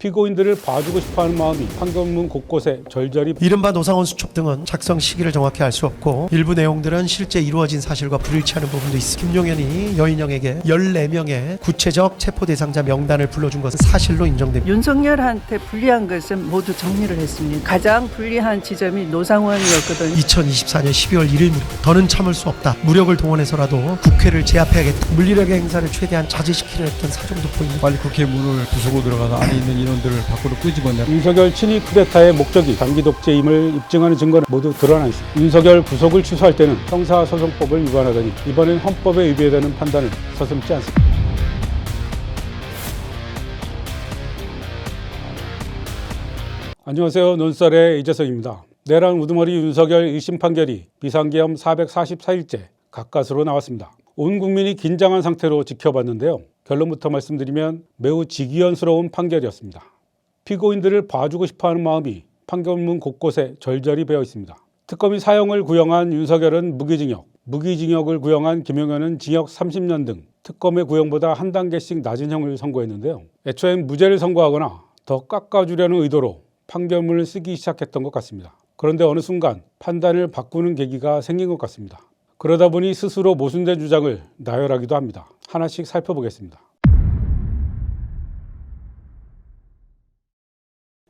피고인들을 봐주고 싶어하는 마음이 판결문 곳곳에 절절히 이른바 노상원 수첩 등은 작성 시기를 정확히 알 수 없고 일부 내용들은 실제 이루어진 사실과 불일치하는 부분도 있습니다. 김용현이 여인영에게 14명의 구체적 체포 대상자 명단을 불러준 것은 사실로 인정됩니다. 윤석열한테 불리한 것은 모두 정리를 했습니다. 가장 불리한 지점이 노상원이었거든요. 2024년 12월 1일 무렵 더는 참을 수 없다. 무력을 동원해서라도 국회를 제압해야겠다. 물리력의 행사를 최대한 자제시키려 했던 사정도 보입니다. 빨리 국회 문을 부수고 들어가서 안에 있는 인원들을 밖으로 끄집어내. 윤석열 친위 쿠데타의 목적이 장기 독재임을 입증하는 증거는 모두 드러나 있습니다. 윤석열 구속을 취소할 때는 형사소송법을 위반하더니 이번엔 헌법에 위배되는 판단을 서슴지 않습니다. 안녕하세요. 논설의 이재석입니다. 내란 우두머리 윤석열 1심 판결이 비상계엄 444일째 가까스로 나왔습니다. 온 국민이 긴장한 상태로 지켜봤는데요. 결론부터 말씀드리면 매우 직위원스러운 판결이었습니다. 피고인들을 봐주고 싶어하는 마음이 판결문 곳곳에 절절히 배어 있습니다. 특검이 사형을 구형한 윤석열은 무기징역, 무기징역을 구형한 김용현은 징역 30년 등 특검의 구형보다 한 단계씩 낮은 형을 선고했는데요. 애초엔 무죄를 선고하거나 더 깎아주려는 의도로 판결문을 쓰기 시작했던 것 같습니다. 그런데 어느 순간 판단을 바꾸는 계기가 생긴 것 같습니다. 그러다 보니 스스로 모순된 주장을 나열하기도 합니다. 하나씩 살펴보겠습니다.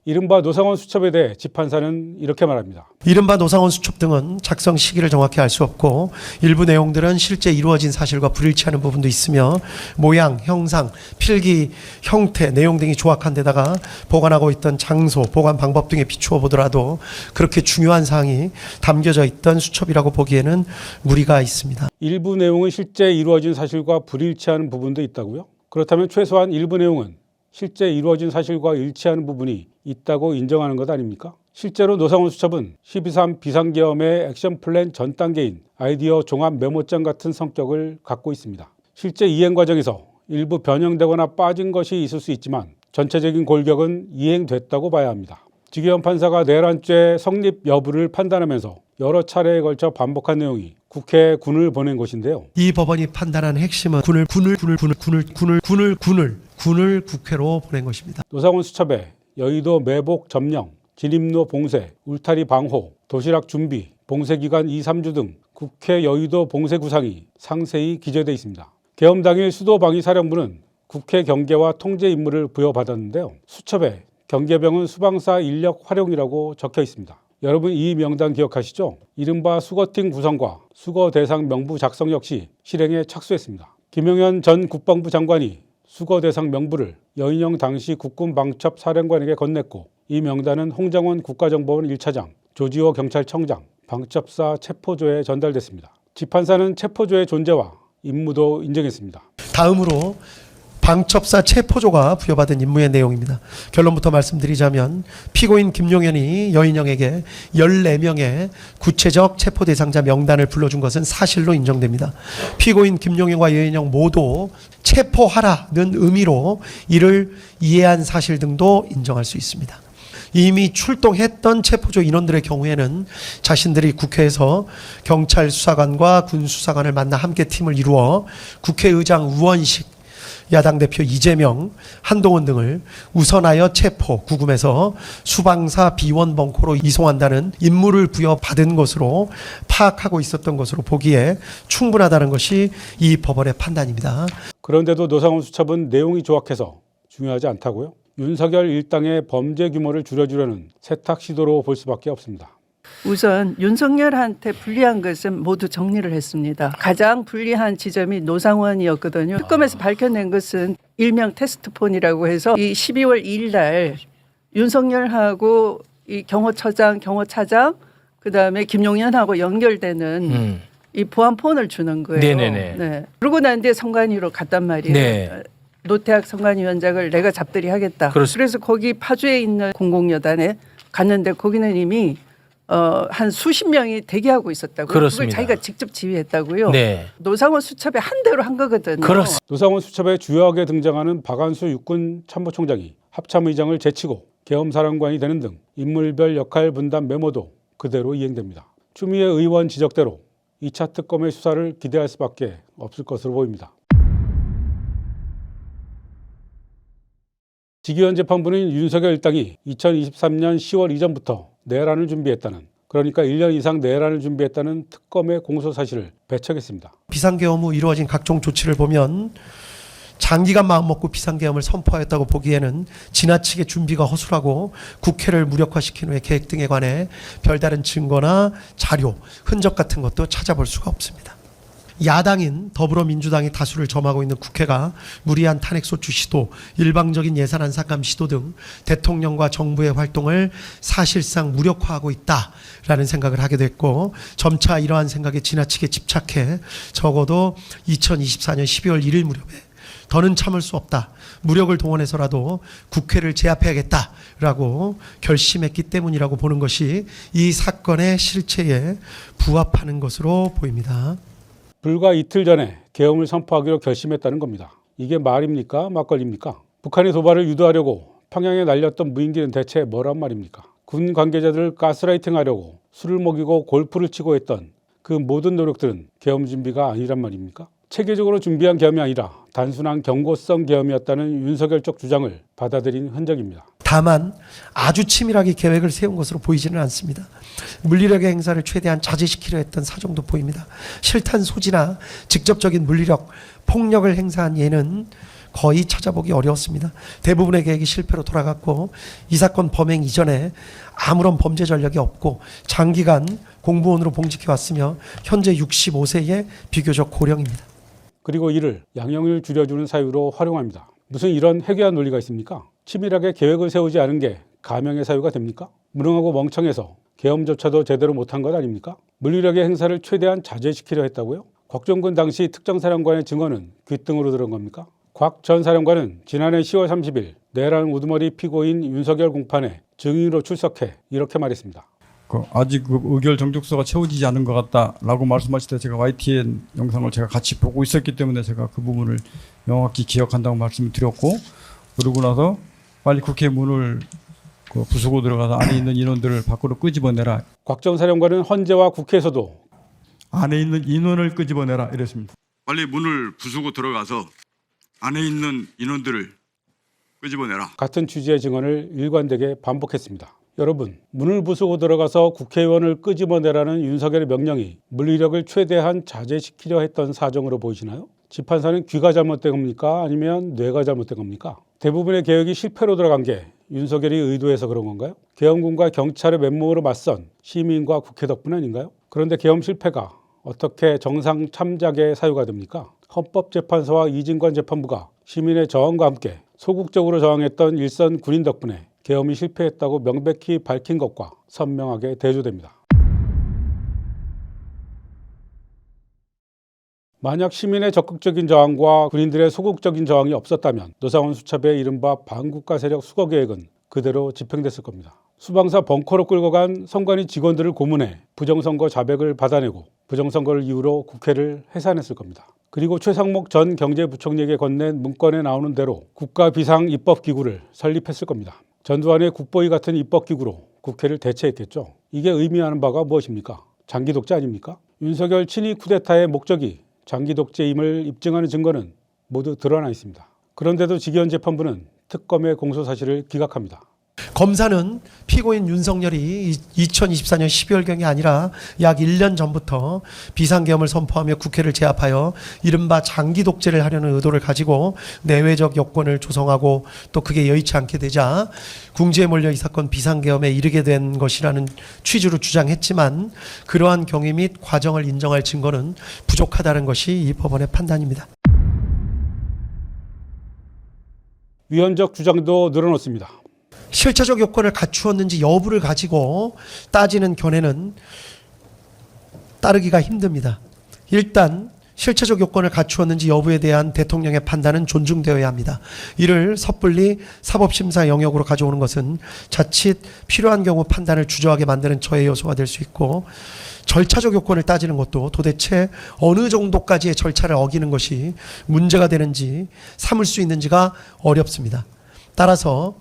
이른바 노상원 수첩에 대해 집판사는 이렇게 말합니다. 이른바 노상원 수첩 등은 작성 시기를 정확히 알 수 없고 일부 내용들은 실제 이루어진 사실과 불일치하는 부분도 있으며 모양, 형상, 필기, 형태, 내용 등이 조악한 데다가 보관하고 있던 장소, 보관 방법 등에 비추어 보더라도 그렇게 중요한 사항이 담겨져 있던 수첩이라고 보기에는 무리가 있습니다. 일부 내용은 실제 이루어진 사실과 불일치하는 부분도 있다고요? 그렇다면 최소한 일부 내용은 실제 이루어진 사실과 일치하는 부분이 있다고 인정하는 것 아닙니까? 실제로 노상원 수첩은 12.3 비상계엄의 액션 플랜 전 단계인 아이디어 종합 메모장 같은 성격을 갖고 있습니다. 실제 이행 과정에서 일부 변형되거나 빠진 것이 있을 수 있지만 전체적인 골격은 이행됐다고 봐야 합니다. 지기현 판사가 내란죄 성립 여부를 판단하면서 여러 차례에 걸쳐 반복한 내용이 국회에 군을 보낸 것인데요. 이 법원이 판단한 핵심은 군을 국회로 보낸 것입니다. 노상원 수첩에 여의도 매복 점령, 진입로 봉쇄, 울타리 방호, 도시락 준비, 봉쇄기간 2, 3주 등 국회 여의도 봉쇄 구상이 상세히 기재되어 있습니다. 계엄 당일 수도방위사령부는 국회 경계와 통제 임무를 부여받았는데요. 수첩에 경계병은 수방사 인력 활용이라고 적혀 있습니다. 여러분 이 명단 기억하시죠? 이른바 수거팀 구성과 수거 대상 명부 작성 역시 실행에 착수했습니다. 김용현 전 국방부 장관이 수거 대상 명부를 여인영 당시 국군방첩사령관에게 건넸고 이 명단은 홍장원 국가정보원 1차장, 조지호 경찰청장, 방첩사 체포조에 전달됐습니다. 집판사는 체포조의 존재와 임무도 인정했습니다. 다음으로 방첩사 체포조가 부여받은 임무의 내용입니다. 결론부터 말씀드리자면 피고인 김용현이 여인영에게 14명의 구체적 체포 대상자 명단을 불러준 것은 사실로 인정됩니다. 피고인 김용현과 여인영 모두 체포하라는 의미로 이를 이해한 사실 등도 인정할 수 있습니다. 이미 출동했던 체포조 인원들의 경우에는 자신들이 국회에서 경찰 수사관과 군 수사관을 만나 함께 팀을 이루어 국회의장 우원식, 야당 대표 이재명, 한동훈 등을 우선하여 체포, 구금해서 수방사 비원 벙커로 이송한다는 임무를 부여받은 것으로 파악하고 있었던 것으로 보기에 충분하다는 것이 이 법원의 판단입니다. 그런데도 노상원 수첩은 내용이 조악해서 중요하지 않다고요? 윤석열 일당의 범죄 규모를 줄여주려는 세탁 시도로 볼 수밖에 없습니다. 우선 윤석열한테 불리한 것은 모두 정리를 했습니다. 가장 불리한 지점이 노상원이었거든요. 특검에서 밝혀낸 것은 일명 테스트폰이라고 해서 이 12월 2일 날 윤석열하고 이 경호처장, 경호차장, 그다음에 김용현하고 연결되는 이 보안폰을 주는 거예요. 네네네. 네. 그러고 난 뒤에 선관위로 갔단 말이에요. 네. 노태학 선관위원장을 내가 잡들이 하겠다. 그렇습니다. 그래서 거기 파주에 있는 공공여단에 갔는데 거기는 이미 한 수십 명이 대기하고 있었다고요. 그렇습니다. 그걸 자기가 직접 지휘했다고요. 네. 노상원 수첩에 한 대로 한 거거든요. 그렇습니다. 노상원 수첩에 주요하게 등장하는 박한수 육군 참모총장이 합참의장을 제치고 계엄사령관이 되는 등 인물별 역할 분담 메모도 그대로 이행됩니다. 추미애 의원 지적대로 2차 특검의 수사를 기대할 수밖에 없을 것으로 보입니다. 직위원 재판부는 윤석열 일당이 2023년 10월 이전부터 내란을 준비했다는, 그러니까 1년 이상 내란을 준비했다는 특검의 공소 사실을 배척했습니다. 비상계엄 후 이루어진 각종 조치를 보면 장기간 마음먹고 비상계엄을 선포하였다고 보기에는 지나치게 준비가 허술하고 국회를 무력화시킨 후에 계획 등에 관해 별다른 증거나 자료, 흔적 같은 것도 찾아볼 수가 없습니다. 야당인 더불어민주당이 다수를 점하고 있는 국회가 무리한 탄핵소추 시도, 일방적인 예산안 삭감 시도 등 대통령과 정부의 활동을 사실상 무력화하고 있다라는 생각을 하게 됐고, 점차 이러한 생각에 지나치게 집착해 적어도 2024년 12월 1일 무렵에 더는 참을 수 없다, 무력을 동원해서라도 국회를 제압해야겠다라고 결심했기 때문이라고 보는 것이 이 사건의 실체에 부합하는 것으로 보입니다. 불과 이틀 전에 계엄을 선포하기로 결심했다는 겁니다. 이게 말입니까? 막걸리입니까? 북한의 도발을 유도하려고 평양에 날렸던 무인기는 대체 뭐란 말입니까? 군 관계자들을 가스라이팅하려고 술을 먹이고 골프를 치고 했던 그 모든 노력들은 계엄 준비가 아니란 말입니까? 체계적으로 준비한 계엄이 아니라 단순한 경고성 계엄이었다는 윤석열 쪽 주장을 받아들인 흔적입니다. 다만 아주 치밀하게 계획을 세운 것으로 보이지는 않습니다. 물리력의 행사를 최대한 자제시키려 했던 사정도 보입니다. 실탄 소지나 직접적인 물리력, 폭력을 행사한 예는 거의 찾아보기 어려웠습니다. 대부분의 계획이 실패로 돌아갔고, 이 사건 범행 이전에 아무런 범죄 전력이 없고 장기간 공무원으로 봉직해 왔으며 현재 65세의 비교적 고령입니다. 그리고 이를 양형을 줄여주는 사유로 활용합니다. 무슨 이런 해괴한 논리가 있습니까? 치밀하게 계획을 세우지 않은 게 가명의 사유가 됩니까? 무능하고 멍청해서 계엄조차도 제대로 못한 것 아닙니까? 물리력의 행사를 최대한 자제시키려 했다고요? 곽종근 당시 특정사령관의 증언은 귓등으로 들은 겁니까? 곽 전 사령관은 지난해 10월 30일 내란 우두머리 피고인 윤석열 공판에 증인으로 출석해 이렇게 말했습니다. 아직 그 의결 정족서가 채워지지 않은 것 같다라고 말씀하실 때 제가 YTN 영상을 제가 같이 보고 있었기 때문에 제가 그 부분을 명확히 기억한다고 말씀을 드렸고, 그러고 나서 빨리 국회 문을 부수고 들어가서 안에 있는 인원들을 밖으로 끄집어내라. 곽 전 사령관은 헌재와 국회에서도 안에 있는 인원을 끄집어내라 이랬습니다. 빨리 문을 부수고 들어가서 안에 있는 인원들을 끄집어내라. 같은 취지의 증언을 일관되게 반복했습니다. 여러분, 문을 부수고 들어가서 국회의원을 끄집어내라는 윤석열의 명령이 물리력을 최대한 자제시키려 했던 사정으로 보이시나요? 재판사는 귀가 잘못된 겁니까? 아니면 뇌가 잘못된 겁니까? 대부분의 계획이 실패로 들어간 게 윤석열이 의도해서 그런 건가요? 계엄군과 경찰의 맨몸으로 맞선 시민과 국회 덕분 아닌가요? 그런데 계엄 실패가 어떻게 정상 참작의 사유가 됩니까? 헌법재판소와 이진관 재판부가 시민의 저항과 함께 소극적으로 저항했던 일선 군인 덕분에 계엄이 실패했다고 명백히 밝힌 것과 선명하게 대조됩니다. 만약 시민의 적극적인 저항과 군인들의 소극적인 저항이 없었다면 노상원 수첩의 이른바 반국가 세력 수거 계획은 그대로 집행됐을 겁니다. 수방사 벙커로 끌고 간 선관위 직원들을 고문해 부정선거 자백을 받아내고 부정선거를 이유로 국회를 해산했을 겁니다. 그리고 최상목 전 경제부총리에게 건넨 문건에 나오는 대로 국가비상입법기구를 설립했을 겁니다. 전두환의 국보위 같은 입법기구로 국회를 대체했겠죠. 이게 의미하는 바가 무엇입니까? 장기 독재 아닙니까? 윤석열 친위 쿠데타의 목적이 장기 독재임을 입증하는 증거는 모두 드러나 있습니다. 그런데도 직위원 재판부는 특검의 공소 사실을 기각합니다. 검사는 피고인 윤석열이 2024년 12월경이 아니라 약 1년 전부터 비상계엄을 선포하며 국회를 제압하여 이른바 장기 독재를 하려는 의도를 가지고 내외적 여건을 조성하고 또 그게 여의치 않게 되자 궁지에 몰려 이 사건 비상계엄에 이르게 된 것이라는 취지로 주장했지만, 그러한 경위 및 과정을 인정할 증거는 부족하다는 것이 이 법원의 판단입니다. 위헌적 주장도 늘어놓습니다. 실체적 요건을 갖추었는지 여부를 가지고 따지는 견해는 따르기가 힘듭니다. 일단 실체적 요건을 갖추었는지 여부에 대한 대통령의 판단은 존중되어야 합니다. 이를 섣불리 사법심사 영역으로 가져오는 것은 자칫 필요한 경우 판단을 주저하게 만드는 저해 요소가 될 수 있고, 절차적 요건을 따지는 것도 도대체 어느 정도까지의 절차를 어기는 것이 문제가 되는지 삼을 수 있는지가 어렵습니다. 따라서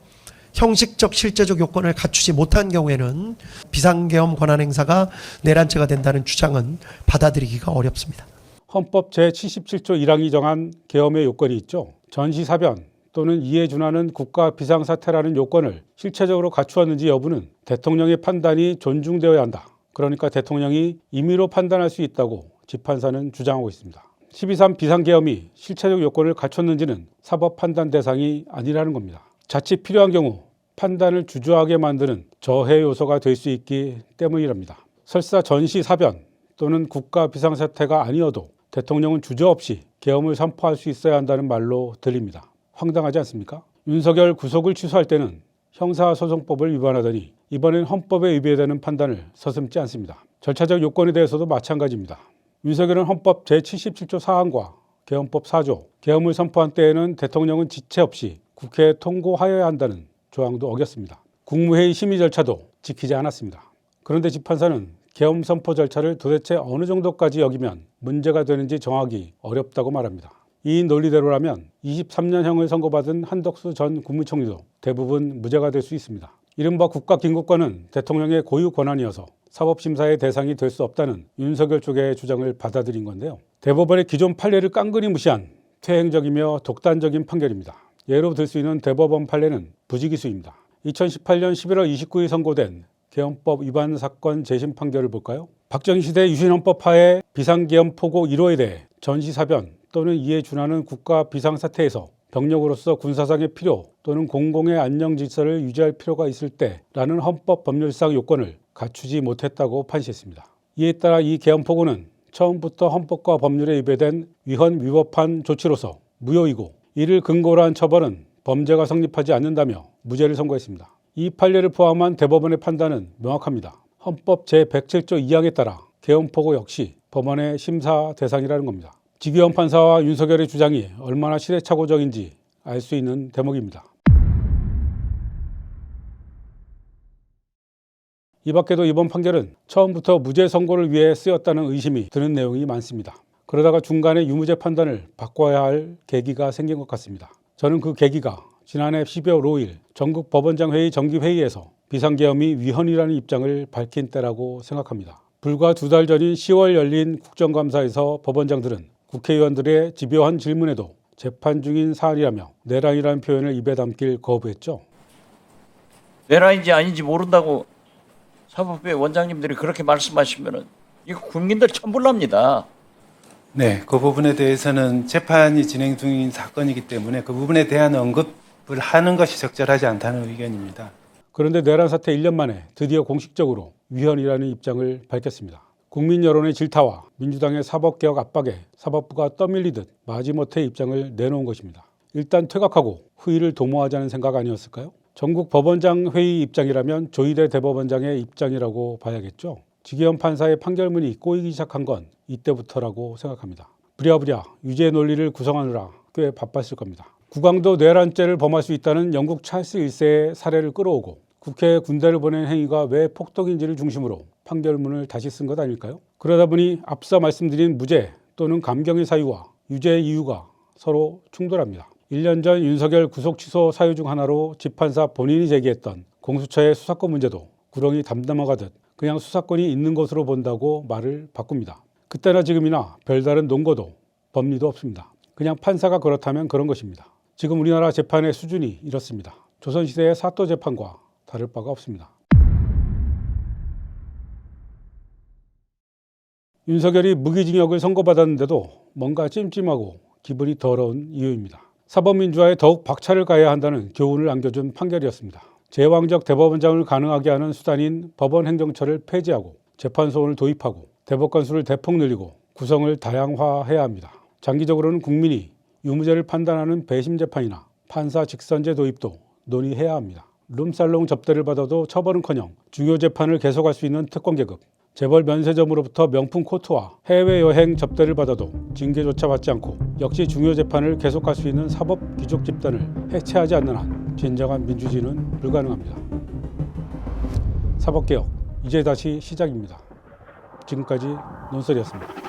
형식적 실제적 요건을 갖추지 못한 경우에는 비상계엄 권한 행사가 내란죄가 된다는 주장은 받아들이기가 어렵습니다. 헌법 제77조 1항이 정한 계엄의 요건이 있죠. 전시사변, 또는 이에 준하는 국가 비상사태라는 요건을 실체적으로 갖추었는지 여부는 대통령의 판단이 존중되어야 한다. 그러니까 대통령이 임의로 판단할 수 있다고 집판사는 주장하고 있습니다. 12.3 비상계엄이 실체적 요건을 갖췄는지는 사법 판단 대상이 아니라는 겁니다. 자칫 필요한 경우 판단을 주저하게 만드는 저해 요소가 될 수 있기 때문이랍니다. 설사 전시사변 또는 국가 비상사태가 아니어도 대통령은 주저없이 계엄을 선포할 수 있어야 한다는 말로 들립니다. 황당하지 않습니까? 윤석열 구속을 취소할 때는 형사소송법을 위반하더니 이번엔 헌법에 위배되는 판단을 서슴지 않습니다. 절차적 요건에 대해서도 마찬가지입니다. 윤석열은 헌법 제77조 4항과 계엄법 4조, 계엄을 선포한 때에는 대통령은 지체 없이 국회에 통고하여야 한다는 조항도 어겼습니다. 국무회의 심의 절차도 지키지 않았습니다. 그런데 집판사는 계엄 선포 절차를 도대체 어느 정도까지 여기면 문제가 되는지 정하기 어렵다고 말합니다. 이 논리대로라면 23년형을 선고받은 한덕수 전 국무총리도 대부분 무죄가 될 수 있습니다. 이른바 국가긴급권은 대통령의 고유 권한이어서 사법심사의 대상이 될 수 없다는 윤석열 쪽의 주장을 받아들인 건데요. 대법원의 기존 판례를 깡그리 무시한 퇴행적이며 독단적인 판결입니다. 예로 들 수 있는 대법원 판례는 부지기수입니다. 2018년 11월 29일 선고된 계엄법 위반 사건 재심 판결을 볼까요? 박정희 시대 유신헌법 하에 비상계엄 포고 1호에 대해 전시사변 또는 이에 준하는 국가 비상사태에서 병력으로서 군사상의 필요 또는 공공의 안녕 질서를 유지할 필요가 있을 때라는 헌법 법률상 요건을 갖추지 못했다고 판시했습니다. 이에 따라 이 계엄 포고는 처음부터 헌법과 법률에 위배된 위헌 위법한 조치로서 무효이고 이를 근거로 한 처벌은 범죄가 성립하지 않는다며 무죄를 선고했습니다. 이 판례를 포함한 대법원의 판단은 명확합니다. 헌법 제107조 2항에 따라 계엄 포고 역시 법원의 심사 대상이라는 겁니다. 지기현 판사와 윤석열의 주장이 얼마나 시대착오적인지 알 수 있는 대목입니다. 이 밖에도 이번 판결은 처음부터 무죄 선고를 위해 쓰였다는 의심이 드는 내용이 많습니다. 그러다가 중간에 유무죄 판단을 바꿔야 할 계기가 생긴 것 같습니다. 저는 그 계기가 지난해 12월 5일 전국 법원장 회의 정기회의에서 비상계엄이 위헌이라는 입장을 밝힌 때라고 생각합니다. 불과 2달 전인 10월 열린 국정감사에서 법원장들은 국회의원들의 집요한 질문에도 재판 중인 사안이라며 내란이라는 표현을 입에 담길 거부했죠. 내란인지 아닌지 모른다고 사법부의 원장님들이 그렇게 말씀하시면은 이거 국민들 천불납니다. 네, 그 부분에 대해서는 재판이 진행 중인 사건이기 때문에 그 부분에 대한 언급을 하는 것이 적절하지 않다는 의견입니다. 그런데 내란 사태 1년 만에 드디어 공식적으로 위헌이라는 입장을 밝혔습니다. 국민 여론의 질타와 민주당의 사법개혁 압박에 사법부가 떠밀리듯 마지못해 입장을 내놓은 것입니다. 일단 퇴각하고 후위를 도모하자는 생각 아니었을까요? 전국 법원장 회의 입장이라면 조희대 대법원장의 입장이라고 봐야겠죠. 지기현 판사의 판결문이 꼬이기 시작한 건 이때부터라고 생각합니다. 부랴부랴 유죄 논리를 구성하느라 꽤 바빴을 겁니다. 국왕도 내란죄를 범할 수 있다는 영국 찰스 1세의 사례를 끌어오고 국회에 군대를 보낸 행위가 왜 폭동인지를 중심으로 판결문을 다시 쓴 것 아닐까요? 그러다 보니 앞서 말씀드린 무죄 또는 감경의 사유와 유죄의 이유가 서로 충돌합니다. 1년 전 윤석열 구속 취소 사유 중 하나로 집판사 본인이 제기했던 공수처의 수사권 문제도 구렁이 담 넘어가듯 그냥 수사권이 있는 것으로 본다고 말을 바꿉니다. 그때나 지금이나 별다른 논거도 법리도 없습니다. 그냥 판사가 그렇다면 그런 것입니다. 지금 우리나라 재판의 수준이 이렇습니다. 조선시대의 사또 재판과 다를 바가 없습니다. 윤석열이 무기징역을 선고받았는데도 뭔가 찜찜하고 기분이 더러운 이유입니다. 사법민주화에 더욱 박차를 가해야 한다는 교훈을 안겨준 판결이었습니다. 제왕적 대법원장을 가능하게 하는 수단인 법원행정처를 폐지하고 재판소원을 도입하고 대법관 수를 대폭 늘리고 구성을 다양화해야 합니다. 장기적으로는 국민이 유무죄를 판단하는 배심재판이나 판사 직선제 도입도 논의해야 합니다. 룸살롱 접대를 받아도 처벌은커녕 중요 재판을 계속할 수 있는 특권계급, 재벌 면세점으로부터 명품 코트와 해외여행 접대를 받아도 징계조차 받지 않고 역시 중요 재판을 계속할 수 있는 사법 귀족 집단을 해체하지 않는 한 진정한 민주주의는 불가능합니다. 사법개혁, 이제 다시 시작입니다. 지금까지 논설이었습니다.